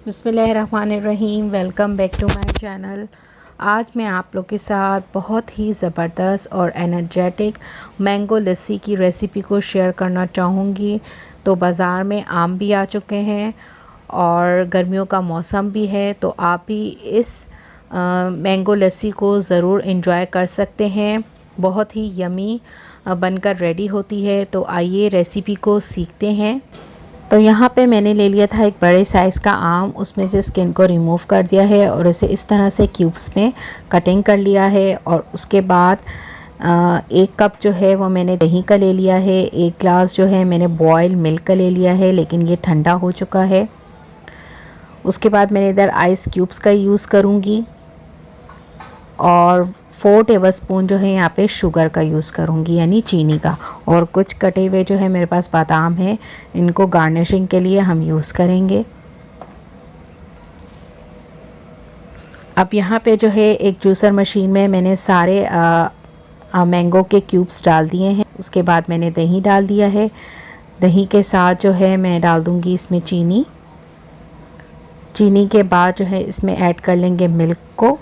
बिस्मिल्लाहिर्रहमानिर्रहीम। Welcome back to my channel. आज मैं आप लोग के साथ बहुत ही ज़बरदस्त और एनर्जेटिक मैंगो लस्सी की रेसिपी को शेयर करना चाहूँगी। तो बाज़ार में आम भी आ चुके हैं और गर्मियों का मौसम भी है, तो आप भी इस मैंगो लस्सी को ज़रूर एंजॉय कर सकते हैं। बहुत ही यमी बनकर रेडी होती है। तो आइए रेसिपी को सीखते हैं। तो यहाँ पे मैंने ले लिया था एक बड़े साइज़ का आम, उसमें से स्किन को रिमूव कर दिया है और इसे इस तरह से क्यूब्स में कटिंग कर लिया है। और उसके बाद 1 कप जो है वो मैंने दही का ले लिया है। 1 ग्लास जो है मैंने बॉयल मिल्क का ले लिया है, लेकिन ये ठंडा हो चुका है। उसके बाद मैंने इधर आइस क्यूब्स का यूज़ करूँगी और 4 टेबलस्पून जो है यहाँ पे शुगर का यूज़ करूँगी, यानी चीनी का। और कुछ कटे हुए जो है मेरे पास बादाम है, इनको गार्निशिंग के लिए हम यूज़ करेंगे। अब यहाँ पे जो है एक जूसर मशीन में मैंने सारे मैंगो के क्यूब्स डाल दिए हैं। उसके बाद मैंने दही डाल दिया है। दही के साथ जो है मैं डाल दूँगी इसमें चीनी। चीनी के बाद जो है इसमें ऐड कर लेंगे मिल्क को,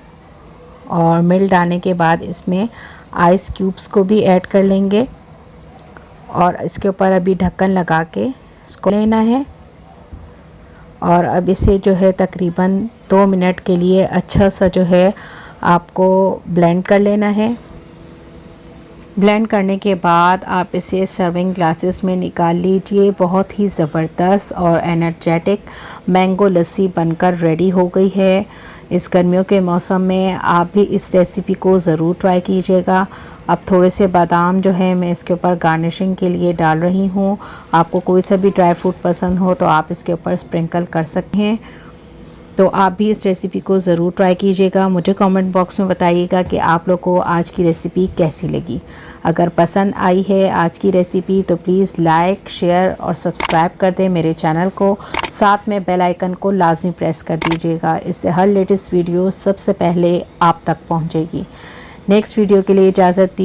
और मिल्क डालने के बाद इसमें आइस क्यूब्स को भी ऐड कर लेंगे और इसके ऊपर अभी ढक्कन लगा के इसको लेना है। और अब इसे जो है तकरीबन 2 मिनट के लिए अच्छा सा जो है आपको ब्लेंड कर लेना है। ब्लेंड करने के बाद आप इसे सर्विंग ग्लासेस में निकाल लीजिए। बहुत ही ज़बरदस्त और एनर्जेटिक मैंगो लस्सी बनकर रेडी हो गई है। इस गर्मियों के मौसम में आप भी इस रेसिपी को ज़रूर ट्राई कीजिएगा। अब थोड़े से बादाम जो है मैं इसके ऊपर गार्निशिंग के लिए डाल रही हूँ। आपको कोई सा भी ड्राई फ्रूट पसंद हो तो आप इसके ऊपर स्प्रिंकल कर सकते हैं। तो आप भी इस रेसिपी को ज़रूर ट्राई कीजिएगा। मुझे कमेंट बॉक्स में बताइएगा कि आप लोग को आज की रेसिपी कैसी लगी। अगर पसंद आई है आज की रेसिपी तो प्लीज़ लाइक, शेयर और सब्सक्राइब कर दें मेरे चैनल को। साथ में बेल आइकन को लाजमी प्रेस कर दीजिएगा। इससे हर लेटेस्ट वीडियो सबसे पहले आप तक पहुंचेगी। नेक्स्ट वीडियो के लिए इजाज़त दी।